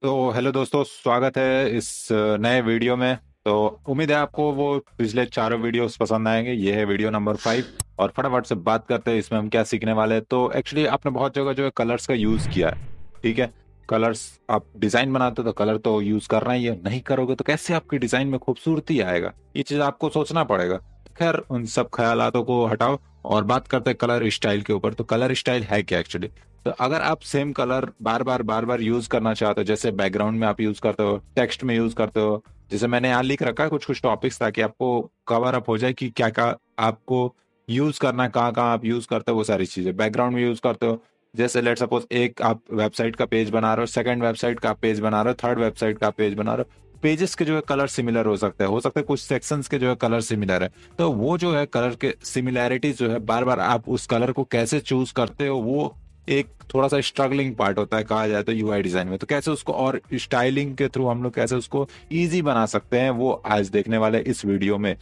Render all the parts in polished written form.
तो हेलो दोस्तों, स्वागत है इस नए वीडियो में। तो उम्मीद है आपको वो पिछले चारों वीडियोस पसंद आएंगे। ये है वीडियो नंबर 5 और फटाफट से बात करते हैं इसमें हम क्या सीखने वाले हैं। तो एक्चुअली आपने बहुत जगह जो है कलर्स का यूज़ किया है। ठीक है, कलर्स आप डिज़ाइन बनाते हो तो कलर तो यूज़ करना ही है, नहीं करोगे तो कैसे आपकी डिज़ाइन में खूबसूरती आएगा, ये चीज़ आपको सोचना पड़ेगा। खैर, उन सब ख्यालातों को हटाओ और बात करते हैं कलर स्टाइल के ऊपर। तो कलर स्टाइल है क्या एक्चुअली? तो अगर आप सेम कलर बार बार यूज करना चाहते हो, जैसे बैकग्राउंड में आप यूज करते हो, टेक्स्ट में यूज करते हो, जैसे मैंने यहाँ लिख रखा है कुछ कुछ टॉपिक्स ताकि आपको कवर अप हो जाए कि क्या क्या आपको यूज करना है, कहाँ कहाँ आप यूज करते हो वो सारी चीजें बैकग्राउंड में यूज करते हो। जैसे लेट सपोज एक आप वेबसाइट का पेज बना रहे हो, सेकंड वेबसाइट का पेज बना रहे हो, थर्ड वेबसाइट का पेज बना रहे हो, पेजेस के जो है कलर सिमिलर हो सकते हैं कुछ सेक्शंस के जो है कलर सिमिलर है। तो वो जो है कलर के सिमिलैरिटी जो है, बार बार आप उस कलर को कैसे चूज करते हो, वो एक थोड़ा सा स्ट्रगलिंग पार्ट होता है कहा जाए तो यूआई डिजाइन में। तो कैसे उसको और स्टाइलिंग के थ्रू हम लोग कैसे उसको इजी बना सकते हैं, वो आज देखने वाले इस वीडियो में।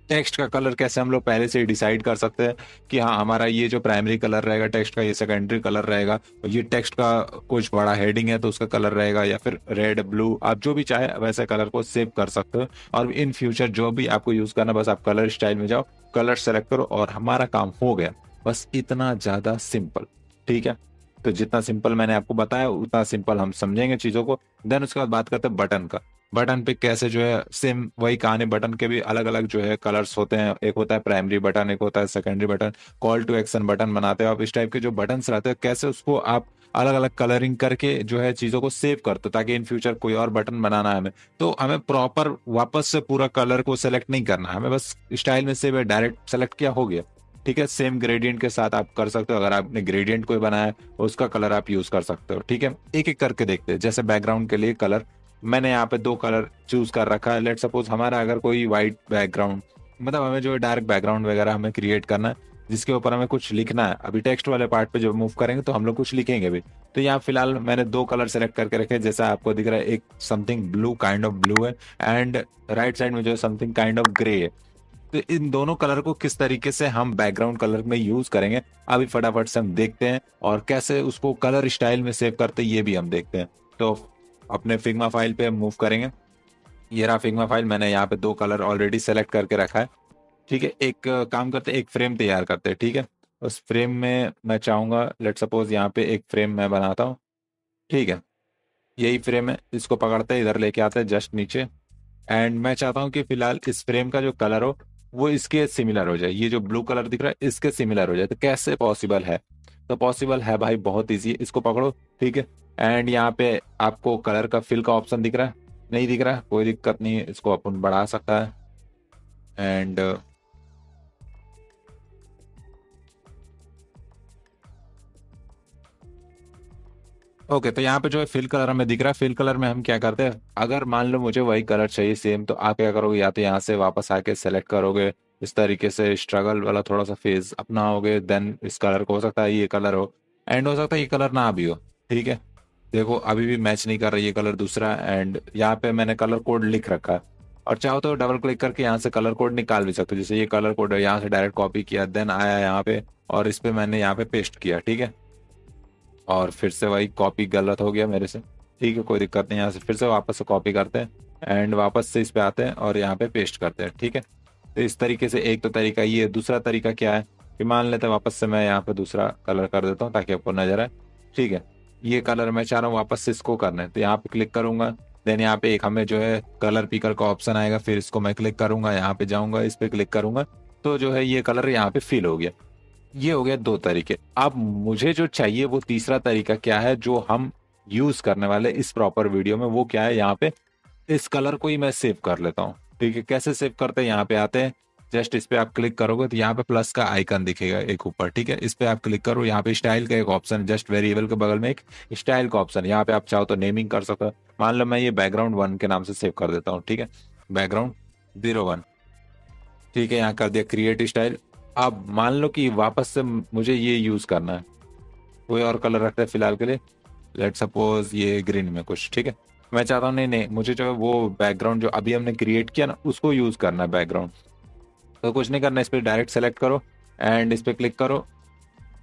टेक्स्ट का कलर कैसे हम लोग पहले से ही डिसाइड कर सकते हैं कि हाँ, हमारा ये जो प्राइमरी कलर रहेगा टेक्स्ट का, ये सेकेंडरी कलर रहेगा, ये टेक्स्ट का कुछ बड़ा हेडिंग है तो उसका कलर रहेगा, या फिर रेड ब्लू आप जो भी चाहे वैसे कलर को सेव कर सकते हो। और इन फ्यूचर जो भी आपको यूज करना, बस आप कलर स्टाइल में जाओ, कलर सेलेक्ट करो और हमारा काम हो गया। बस इतना ज्यादा सिंपल। ठीक है, तो जितना सिंपल मैंने आपको बताया उतना सिंपल हम समझेंगे चीजों को। देन उसके बाद बात करते हैं बटन का। बटन पे कैसे जो है सेम वही कहानी, बटन के भी अलग अलग जो है कलर्स होते हैं। एक होता है प्राइमरी बटन, एक होता है secondary button. Call to action button बनाते हो आप, इस टाइप के जो बटन्स रहते हैं कैसे उसको आप अलग अलग कलरिंग करके जो है चीजों को सेव करते हो, ताकि इन फ्यूचर कोई और बटन बनाना है हमें तो हमें प्रॉपर वापस से पूरा कलर को सेलेक्ट नहीं करना है, हमें बस स्टाइल में सेव है, डायरेक्ट सेलेक्ट किया हो गया। ठीक है, सेम ग्रेडियंट के साथ आप कर सकते हो। अगर आपने ग्रेडियंट कोई बनाया है उसका कलर आप यूज कर सकते हो। ठीक है, एक एक करके देखते हैं। जैसे बैकग्राउंड के लिए कलर मैंने यहाँ पे दो कलर चूज कर रखा है। लेट सपोज हमारा अगर कोई वाइट बैकग्राउंड, मतलब हमें जो डार्क बैकग्राउंड वगैरह हमें क्रिएट करना है जिसके ऊपर हमें कुछ लिखना है, अभी टेक्स्ट वाले पार्ट पे जब मूव करेंगे तो हम लोग कुछ लिखेंगे भी। तो यहाँ फिलहाल मैंने दो कलर सेलेक्ट करके रखे, जैसा आपको दिख रहा है, एक something blue, kind of blue है, एंड राइट साइड में जो है समथिंग काइंड ऑफ ग्रे है। तो इन दोनों कलर को किस तरीके से हम बैकग्राउंड कलर में यूज करेंगे अभी फटाफट से हम देखते हैं, और कैसे उसको कलर स्टाइल में सेव करते हैं ये भी हम देखते हैं। तो अपने फिग्मा फाइल पे मूव करेंगे। ये रहा फिग्मा फाइल, मैंने यहाँ पे दो कलर ऑलरेडी सेलेक्ट करके रखा है। ठीक है, एक काम करते हैं, एक फ्रेम तैयार करते हैं। ठीक है, उस फ्रेम में मैं चाहूंगा, लेट सपोज यहाँ पे एक फ्रेम मैं बनाता हूँ। ठीक है, यही फ्रेम है, इसको पकड़ते हैं इधर लेके आते हैं जस्ट नीचे। एंड मैं चाहता हूँ कि फिलहाल इस फ्रेम का जो कलर हो वो इसके सिमिलर हो जाए, ये जो ब्लू कलर दिख रहा है इसके सिमिलर हो जाए। तो कैसे पॉसिबल है? तो पॉसिबल है भाई, बहुत इजी है, इसको पकड़ो। ठीक है, एंड यहाँ पे आपको कलर का फिल का ऑप्शन दिख रहा है, नहीं दिख रहा है कोई दिक्कत नहीं है, इसको अपन बढ़ा सकता है। एंड ओके, तो यहाँ पे जो है फिल कलर हमें दिख रहा है। फिल कलर में हम क्या करते हैं, अगर मान लो मुझे वही कलर चाहिए सेम, तो आप क्या करोगे, या तो यहाँ से वापस आके सेलेक्ट करोगे, इस तरीके से स्ट्रगल वाला थोड़ा सा फेज अपनाओगे, देन इस कलर को हो सकता है ये कलर हो, एंड हो सकता है ये कलर ना भी हो। ठीक है, देखो अभी भी मैच नहीं कर रहा ये कलर दूसरा। एंड यहाँ पे मैंने कलर कोड लिख रखा है, और चाहो तो डबल क्लिक करके यहाँ से कलर कोड निकाल भी सकते हो। जैसे ये कलर कोड है, यहाँ से डायरेक्ट कॉपी किया, देन आया यहाँ पे और इस पे मैंने यहाँ पे पेस्ट किया। ठीक है, और फिर से वही कॉपी गलत हो गया मेरे से। ठीक है, कोई दिक्कत नहीं, यहाँ से फिर से वापस से कॉपी करते हैं एंड वापस से इस पे आते हैं और यहाँ पे पेस्ट करते हैं। ठीक है, तो इस तरीके से एक तो तरीका ये है। दूसरा तरीका क्या है कि मान लेते हैं वापस से मैं यहाँ पे दूसरा कलर कर देता हूँ ताकि आपको नजर आए। ठीक है, ये कलर मैं चाह रहा हूँ वापस से इसको करना है, तो यहाँ पे क्लिक करूंगा। देन यहाँ पे एक हमें जो है कलर पिकर का ऑप्शन आएगा, फिर इसको मैं क्लिक करूंगा, यहाँ पे जाऊंगा, इस पे क्लिक करूंगा, तो जो है ये कलर यहाँ पे फिल हो गया। ये हो गया दो तरीके। अब मुझे जो चाहिए वो तीसरा तरीका क्या है, जो हम यूज करने वाले इस प्रॉपर वीडियो में, वो क्या है, यहाँ पे इस कलर को ही मैं सेव कर लेता हूँ। ठीक है, कैसे सेव करते हैं, यहाँ पे आते हैं, जस्ट इस पे आप क्लिक करोगे तो यहाँ पे प्लस का आइकन दिखेगा एक ऊपर। ठीक है, इस पे आप क्लिक करो, यहाँ पे स्टाइल का एक ऑप्शन, जस्ट वेरिएबल के बगल में एक स्टाइल का ऑप्शन, यहाँ पे आप चाहो तो नेमिंग कर सकते हो। मान लो मैं ये बैकग्राउंड 1 के नाम से सेव कर देता हूँ। ठीक है, बैकग्राउंड 01। ठीक है, यहाँ कर दिया क्रिएट स्टाइल। अब मान लो कि वापस से मुझे ये यूज करना है, कोई और कलर रखते हैं फिलहाल के लिए, लेट सपोज ये ग्रीन में कुछ। ठीक है, मैं चाहता हूँ नहीं नहीं, मुझे जो है वो बैकग्राउंड जो अभी हमने क्रिएट किया ना उसको यूज करना है बैकग्राउंड। तो कुछ नहीं करना, इस पर डायरेक्ट सेलेक्ट करो एंड इस पर क्लिक करो,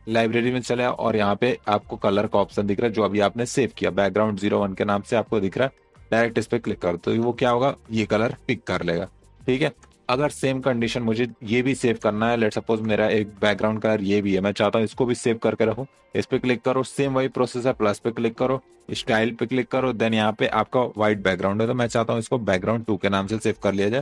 लाइब्रेरी में चले आओ और यहाँ पे आपको कलर का ऑप्शन दिख रहा है जो अभी आपने सेव किया, बैकग्राउंड 01 के नाम से आपको दिख रहा है। डायरेक्ट इस पर क्लिक करो तो वो क्या होगा, ये कलर पिक कर लेगा। ठीक है, अगर सेम कंडीशन मुझे ये भी सेव करना है, लेट सपोज मेरा एक बैकग्राउंड कलर ये भी है, मैं चाहता हूँ इसको भी सेव करके रखूँ, इस पे क्लिक करो, सेम वही प्रोसेस है, प्लस पे क्लिक करो, स्टाइल पे क्लिक करो, देन यहाँ पे आपका व्हाइट बैकग्राउंड है तो मैं चाहता हूँ इसको बैकग्राउंड 2 के नाम से सेव कर लिया जाए,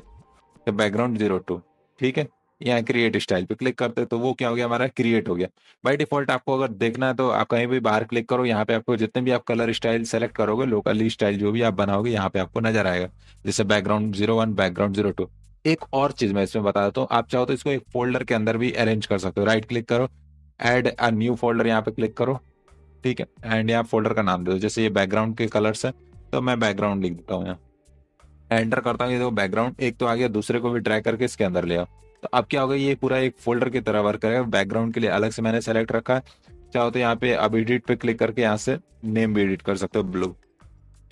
तो बैकग्राउंड 02। ठीक है, यहाँ क्रिएट स्टाइल पे क्लिक करते हैं तो वो क्या हो गया, हमारा क्रिएट हो गया। बाय डिफॉल्ट आपको अगर देखना है तो आप कहीं भी बाहर क्लिक करो, यहाँ पे आपको जितने भी आप कलर स्टाइल सेलेक्ट करोगे, लोकली स्टाइल जो भी आप बनाओगे यहाँ पे आपको नजर आएगा, जैसे बैकग्राउंड 01, बैकग्राउंड 02। एक और चीज मैं इसमें बता देता हूँ, आप चाहो तो इसको एक फोल्डर के अंदर भी अरेंज कर सकते हो। राइट क्लिक करो, एड अ न्यू फोल्डर, यहाँ पे क्लिक करो। ठीक है, एंड यहाँ फोल्डर का नाम दे दो, जैसे ये बैकग्राउंड के कलर्स है तो मैं बैकग्राउंड लिख देता हूँ यहाँ, एंटर करता हूँ, ये देखो बैकग्राउंड एक तो आ गया, दूसरे को भी ड्रैग करके इसके अंदर ले आओ। तो अब क्या होगा, ये पूरा एक फोल्डर की तरह वर्क करेगा। बैकग्राउंड के लिए अलग से मैंने सेलेक्ट रखा है, चाहो तो यहाँ पे अब एडिट पे क्लिक करके यहाँ से नेम भी एडिट कर सकते हो, ब्लू।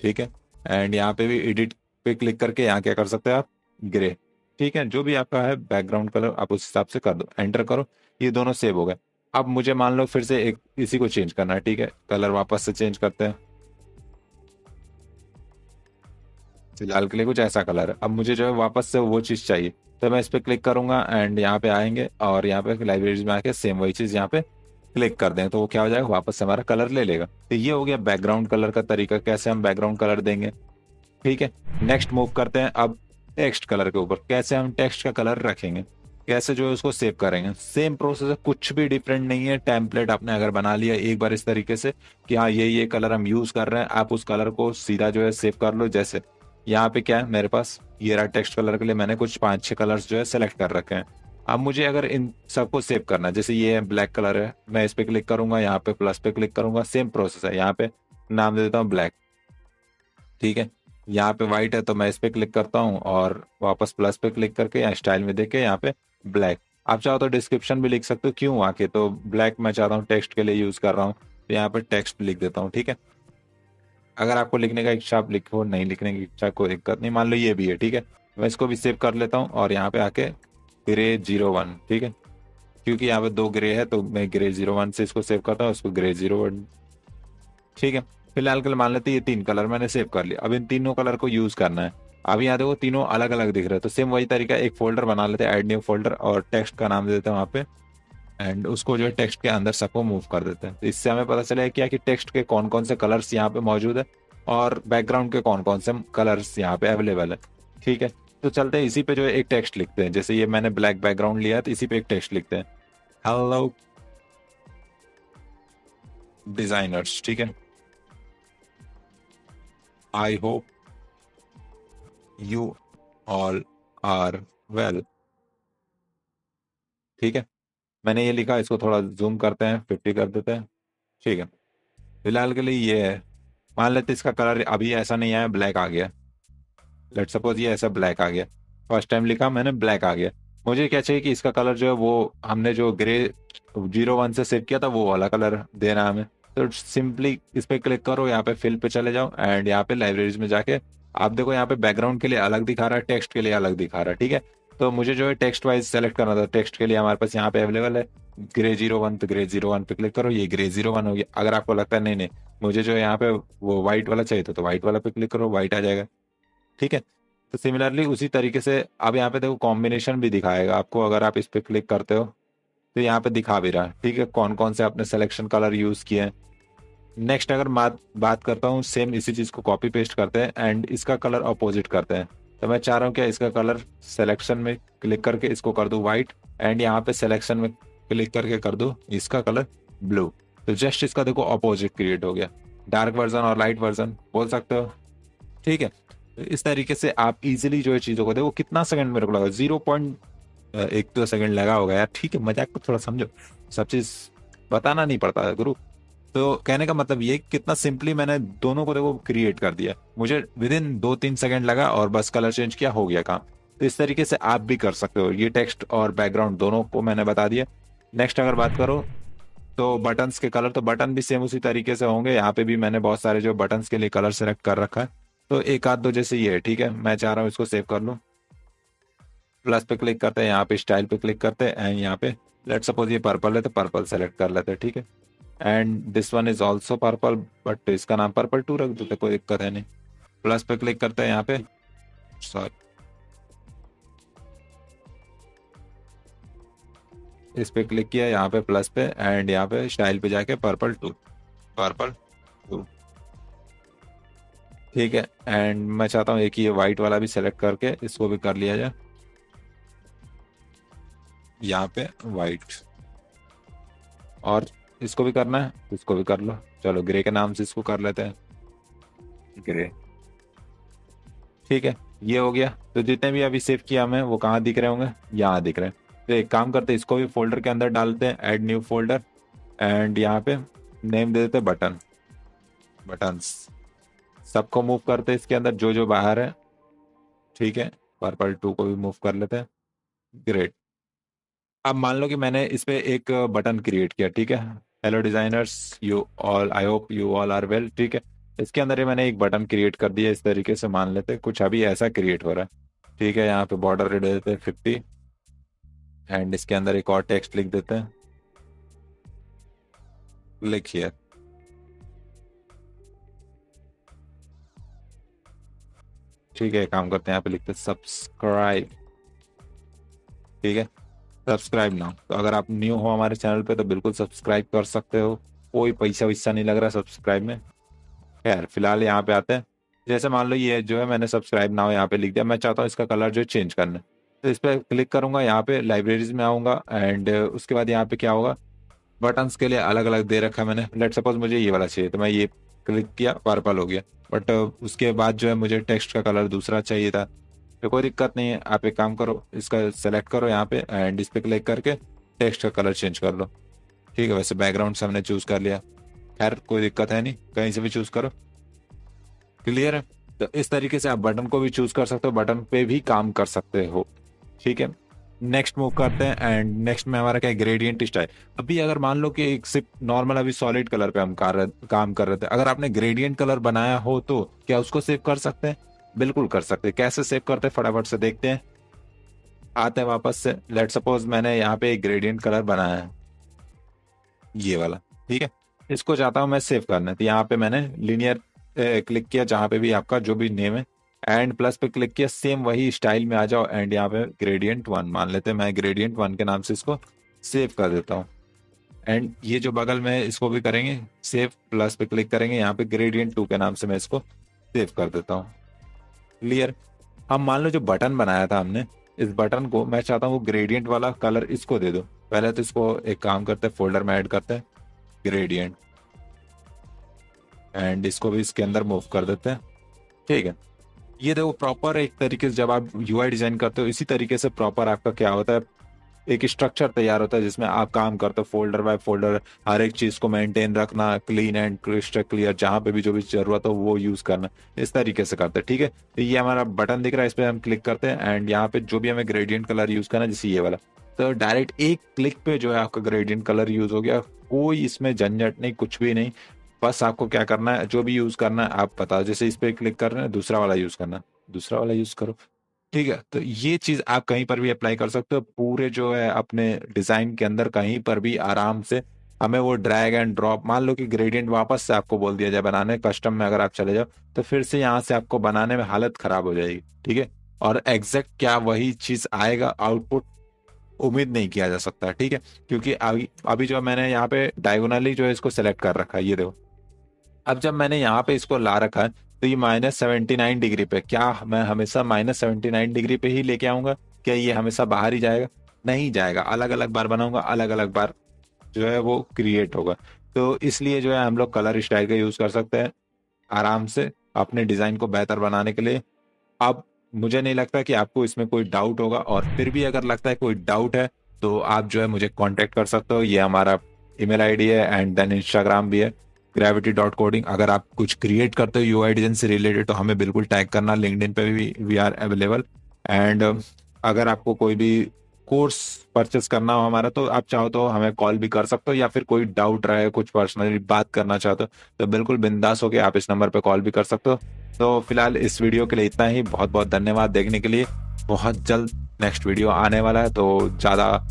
ठीक है, एंड यहाँ पे भी एडिट पे क्लिक करके यहाँ क्या कर सकते हो आप, ग्रे। ठीक है, जो भी आपका है बैकग्राउंड कलर आप उस हिसाब से कर दो, एंटर करो, ये दोनों सेव हो गए। अब मुझे मान लो फिर से एक इसी को चेंज करना है। ठीक है, कलर वापस से चेंज करते हैं, फिलहाल के लिए कुछ ऐसा कलर है। अब मुझे जो है वापस से वो चीज़ चाहिए, तो मैं इस पर क्लिक करूंगा एंड यहाँ पे आएंगे और यहाँ पे लाइब्रेरीज में आके सेम वही चीज़ यहाँ पे क्लिक कर दें तो वो क्या हो जाएगा, वापस से हमारा कलर ले लेगा। तो ये हो गया बैकग्राउंड कलर का तरीका, कैसे हम बैकग्राउंड कलर देंगे। ठीक है, नेक्स्ट मूव करते हैं अब टेक्स्ट कलर के ऊपर, कैसे हम टेक्स्ट का कलर रखेंगे, कैसे जो है उसको सेव करेंगे। सेम प्रोसेस है, कुछ भी डिफरेंट नहीं है। टेम्पलेट आपने अगर बना लिया एक बार इस तरीके से कि हाँ ये कलर हम यूज कर रहे हैं, आप उस कलर को सीधा जो है सेव कर लो। जैसे यहाँ पे क्या है मेरे पास, ये रहा टेक्स्ट कलर के लिए मैंने कुछ 5-6 कलर्स जो है सेलेक्ट कर रखे हैं। अब मुझे अगर इन सबको सेव करना है, जैसे ये ब्लैक कलर है, मैं इस पे क्लिक करूंगा, यहाँ पे प्लस पे क्लिक करूंगा, सेम प्रोसेस है, यहाँ पे नाम दे देता हूँ ब्लैक। ठीक है, यहाँ पे व्हाइट है तो मैं इस पे क्लिक करता हूँ और वापस प्लस पे क्लिक करके यहाँ स्टाइल में देके यहाँ पे ब्लैक। आप चाहो तो डिस्क्रिप्शन भी लिख सकते हो, क्यों आके तो ब्लैक मैं चाहता हूँ टेक्स्ट के लिए यूज कर रहा हूँ तो यहाँ पे टेक्स्ट लिख देता हूँ। ठीक है, अगर आपको लिखने का इच्छा आप लिखो, नहीं लिखने की इच्छा कोई दिक्कत नहीं, मान लो ये भी है। ठीक है, मैं इसको भी सेव कर लेता हूँ और यहाँ पे आके ग्रे 01। ठीक है, क्योंकि यहाँ पे 2 ग्रे है तो मैं ग्रे 01 से इसको सेव करता हूँ, उसको ग्रे 01। ठीक है, फिलहाल के लिए मान लेते हैं ये 3 कलर मैंने सेव कर लिया, अब इन तीनों कलर को यूज करना है। अब यहाँ देखो तीनों अलग अलग दिख रहे हैं तो सेम वही तरीका, एक फोल्डर बना लेते हैं, ऐड न्यू फोल्डर, और टेक्स्ट का नाम दे देते हैं वहाँ पे, एंड उसको जो है टेक्स्ट के अंदर सबको मूव कर देते हैं। तो इससे हमें पता चलेगा क्या कि टेक्स्ट के कौन कौन से कलर्स यहाँ पे मौजूद है और बैकग्राउंड के कौन कौन से कलर्स यहाँ पे अवेलेबल है। ठीक है, तो चलते हैं इसी पे जो है एक टेक्स्ट लिखते हैं, जैसे ये मैंने ब्लैक बैकग्राउंड लिया है तो इसी पे एक टेक्स्ट लिखते हैं, हेलो डिजाइनर्स। ठीक है, I hope you all are well. ठीक है, मैंने ये लिखा, इसको थोड़ा जूम करते हैं, 50 कर देते हैं। ठीक है, फिलहाल के लिए ये है। मान लेते हैं इसका कलर अभी ऐसा नहीं आया, ब्लैक आ गया, लेट सपोज ये ऐसा ब्लैक आ गया, फर्स्ट टाइम लिखा मैंने ब्लैक आ गया। मुझे क्या चाहिए कि इसका कलर जो है वो हमने जो ग्रे 01 से सेव किया था वो वाला कलर देना है हमें। तो सिंपली इस पे क्लिक करो, यहाँ पे फिल पे चले जाओ एंड यहाँ पे लाइब्रेरीज में जाके आप देखो यहाँ पे बैकग्राउंड के लिए अलग दिखा रहा है, टेक्स्ट के लिए अलग दिखा रहा है। ठीक है, तो मुझे जो है टेक्स्ट वाइज सेलेक्ट करना था, टेक्स्ट के लिए हमारे पास यहाँ पे अवेलेबल है ग्रे 01, तो ग्रे 01 पे क्लिक करो, ये ग्रे 01 हो गया। अगर आपको लगता है नहीं नहीं मुझे जो है यहाँ पे वो व्हाइट वाला चाहिए था तो व्हाइट वाला पे क्लिक करो, व्हाइट आ जाएगा। ठीक है, तो सिमिलरली उसी तरीके से अब यहाँ पे देखो कॉम्बिनेशन भी दिखाएगा आपको, अगर आप इस पे क्लिक करते हो तो यहाँ पे दिखा भी रहा है। ठीक है, कौन कौन से आपने सिलेक्शन कलर यूज किए हैं। नेक्स्ट अगर बात करता हूँ, सेम इसी चीज को कॉपी पेस्ट करते हैं एंड इसका कलर अपोजिट करते हैं। तो मैं चाह रहा हूँ क्या, इसका कलर सिलेक्शन में क्लिक करके इसको कर दूं व्हाइट, एंड यहाँ पे सिलेक्शन में क्लिक करके कर दूं इसका कलर ब्लू। तो जस्ट इसका देखो अपोजिट क्रिएट हो गया, डार्क वर्जन और लाइट वर्जन बोल सकते हो। ठीक है, तो इस तरीके से आप इजीली जो है चीज़ों को देखो, कितना सेकंड मेरे को लगा, 0.1-2 सेकंड लगा होगा यार। ठीक है, मजाक को थोड़ा समझो, सब चीज़ बताना नहीं पड़ता है गुरु। तो कहने का मतलब ये कितना सिंपली मैंने दोनों को देखो क्रिएट कर दिया, मुझे विद इन 2-3 सेकंड लगा और बस कलर चेंज किया, हो गया काम। तो इस तरीके से आप भी कर सकते हो, ये टेक्स्ट और बैकग्राउंड दोनों को मैंने बता दिया। नेक्स्ट अगर बात करो तो बटन्स के कलर, तो बटन भी सेम उसी तरीके से होंगे। यहाँ पे भी मैंने बहुत सारे जो बटन्स के लिए कलर सेलेक्ट कर रखा है, तो एक आध दो जैसे ये है। ठीक है, मैं चाह रहा हूँ इसको सेव कर लूँ, प्लस पे क्लिक करते हैं, यहाँ पे स्टाइल पे क्लिक करते हैं एंड यहाँ पे लेट सपोज ये पर्पल है तो पर्पल सेलेक्ट कर लेते हैं, ठीक है। And this one is also purple, but इसका नाम पर्पल 2 रख देते, कोई दिक्कत है नहीं। प्लस पे क्लिक करते हैं यहाँ पे, सॉरी इस पे क्लिक किया, यहाँ पे प्लस पे, एंड यहाँ पे स्टाइल पे जाके पर्पल 2, पर्पल 2, ठीक है। एंड मैं चाहता हूँ एक ये वाइट वाला भी सेलेक्ट करके इसको भी कर लिया जाए, यहाँ पे वाइट, और इसको भी करना है, इसको भी कर लो। चलो ग्रे के नाम से इसको कर लेते हैं, ग्रे, ठीक है। ये हो गया। तो जितने भी अभी सेव किया हमें वो कहाँ दिख रहे होंगे, यहाँ दिख रहे हैं। तो एक काम करते हैं, इसको भी फोल्डर के अंदर डालते हैं, ऐड न्यू फोल्डर, एंड यहाँ पे नेम दे देते हैं बटन, बटन्स। सबको मूव करते हैं इसके अंदर जो जो बाहर है, ठीक है। पर्पल 2 को भी मूव कर लेते हैं, ग्रेट। अब मान लो कि मैंने इस पे एक बटन क्रिएट किया, ठीक है। Hello designers, you all, I hope you all are well, ठीक है। इसके अंदर ही मैंने एक बटन क्रिएट कर दिया, इस तरीके से मान लेते हैं कुछ अभी ऐसा क्रिएट हो रहा है, ठीक है। यहाँ पे बॉर्डर रेड देते हैं 50, एंड इसके अंदर एक और टेक्स्ट लिख देते हैं, क्लिक हियर, ठीक है। काम करते हैं, यहाँ पे लिखते हैं सब्सक्राइब, ठीक है। Subscribe now. तो अगर आप न्यू हो हमारे चैनल पे तो बिल्कुल सब्सक्राइब कर सकते हो, कोई पैसा वैसा नहीं लग रहा सब्सक्राइब में। खैर फिलहाल यहाँ पे आते हैं। जैसे मान लो ये जो है मैंने सब्सक्राइब नाउ यहाँ पे लिख दिया, मैं चाहता हूँ इसका कलर जो चेंज करना है, तो इस पर क्लिक करूंगा, यहाँ पे लाइब्रेरीज में आऊंगा, एंड उसके बाद यहाँ पे क्या होगा, बटन्स के लिए अलग अलग दे रखा है मैंने। लेट सपोज मुझे ये वाला चाहिए तो मैं ये क्लिक किया, पर्पल हो गया। बट उसके बाद जो है मुझे टेक्स्ट का कलर दूसरा चाहिए था, तो कोई दिक्कत नहीं है, आप एक काम करो, इसका सेलेक्ट करो यहाँ पे, एंड इस पे क्लिक करके टेक्स्ट का कलर चेंज कर लो, ठीक है। वैसे बैकग्राउंड से हमने चूज कर लिया, खैर कोई दिक्कत है नहीं, कहीं से भी चूज करो, क्लियर है। तो इस तरीके से आप बटन को भी चूज कर सकते हो, बटन पे भी काम कर सकते हो, ठीक है। नेक्स्ट मूव करते हैं, एंड नेक्स्ट में हमारा क्या है, ग्रेडियंट स्टाइल। अभी अगर मान लो कि एक सिर्फ नॉर्मल अभी सॉलिड कलर पे हम काम कर रहे थे, अगर आपने ग्रेडियंट कलर बनाया हो तो क्या उसको सेव कर सकते हैं, बिल्कुल कर सकते हैं। कैसे सेव करते हैं फटाफट से देखते हैं, आते हैं वापस से। लेट सपोज मैंने यहाँ पे एक ग्रेडियंट कलर बनाया है, ये वाला, ठीक है। इसको चाहता हूँ मैं सेव करना है, तो यहाँ पे मैंने लीनियर क्लिक किया, जहाँ पे भी आपका जो भी नेम है, एंड प्लस पे क्लिक किया, सेम वही स्टाइल में आ जाओ, एंड यहाँ पे ग्रेडियंट 1 मान लेते हैं, मैं ग्रेडियंट 1 के नाम से इसको सेव कर देता हूँ। एंड ये जो बगल में है इसको भी करेंगे सेव, प्लस पे क्लिक करेंगे, यहाँ पे ग्रेडियंट 2 के नाम से मैं इसको सेव कर देता हूँ, क्लियर। अब मान लो जो बटन बनाया था हमने, इस बटन को मैं चाहता हूँ वो ग्रेडियंट वाला कलर इसको दे दो। पहले तो इसको एक काम करते हैं, फोल्डर में ऐड करते हैं ग्रेडियंट, एंड इसको भी इसके अंदर मूव कर देते हैं, ठीक है। ये देखो प्रॉपर एक तरीके से जब आप यूआई डिजाइन करते हो, इसी तरीके से प्रॉपर आपका क्या होता है, एक स्ट्रक्चर तैयार होता है जिसमें आप काम करते हो फोल्डर बाय फोल्डर, हर एक चीज को मेंटेन रखना, क्लीन एंड क्रिस्टल क्लियर, जहां पे भी जो भी जरूरत हो वो यूज करना, इस तरीके से करते हैं, ठीक है। तो ये हमारा बटन दिख रहा है, इस पर हम क्लिक करते हैं, एंड यहाँ पे जो भी हमें ग्रेडियंट कलर यूज करना है, जैसे ये वाला, तो डायरेक्ट एक क्लिक पे जो है आपका ग्रेडियंट कलर यूज हो गया, कोई इसमें झंझट नहीं, कुछ भी नहीं। बस आपको क्या करना है, जो भी यूज करना है आप बताओ, जैसे इस पे क्लिक कर रहे हैं, दूसरा वाला यूज करना, दूसरा वाला यूज करो, ठीक है। तो ये चीज आप कहीं पर भी अप्लाई कर सकते हो, पूरे जो है अपने डिजाइन के अंदर कहीं पर भी आराम से। हमें वो ड्रैग एंड ड्रॉप, मान लो कि ग्रेडियंट वापस से आपको बोल दिया जाए बनाने, कस्टम में अगर आप चले जाओ तो फिर से यहाँ से आपको बनाने में हालत खराब हो जाएगी, ठीक है। और एग्जैक्ट क्या वही चीज आएगा आउटपुट, उम्मीद नहीं किया जा सकता, ठीक है। क्योंकि अभी अभी जो मैंने यहाँ पे डायगोनली जो है इसको सेलेक्ट कर रखा है, ये देखो। अब जब मैंने यहाँ पे इसको ला रखा है तो ये -79 डिग्री पे, क्या मैं हमेशा -79 डिग्री पे ही लेके आऊंगा, क्या ये हमेशा बाहर ही जाएगा, नहीं जाएगा। अलग अलग बार बनाऊंगा, अलग अलग बार जो है वो क्रिएट होगा। तो इसलिए जो है हम लोग कलर स्टाइल का यूज कर सकते हैं आराम से अपने डिजाइन को बेहतर बनाने के लिए। अब मुझे नहीं लगता कि आपको इसमें कोई डाउट होगा, और फिर भी अगर लगता है कोई डाउट है तो आप जो है मुझे कांटेक्ट कर सकते हो, ये हमारा ईमेल आईडी है, एंड देन इंस्टाग्राम भी है, gravity.coding। अगर आप कुछ क्रिएट करते हो यूआई डिजाइन से रिलेटेड तो हमें बिल्कुल टैग करना, लिंक्डइन पे भी वी आर अवेलेबल। एंड अगर आपको कोई भी कोर्स परचेस करना हो हमारा, तो आप चाहो तो हमें कॉल भी कर सकते हो, या फिर कोई डाउट रहे, कुछ पर्सनली बात करना चाहते हो तो बिल्कुल बिंदास होके आप इस नंबर पे कॉल भी कर सकते हो। तो फिलहाल इस वीडियो के लिए इतना ही, बहुत बहुत धन्यवाद देखने के लिए। बहुत जल्द नेक्स्ट वीडियो आने वाला है, तो ज़्यादा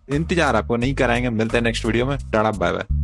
इंतजार आपको नहीं कराएंगे। मिलते हैं नेक्स्ट वीडियो में। Tata bye bye.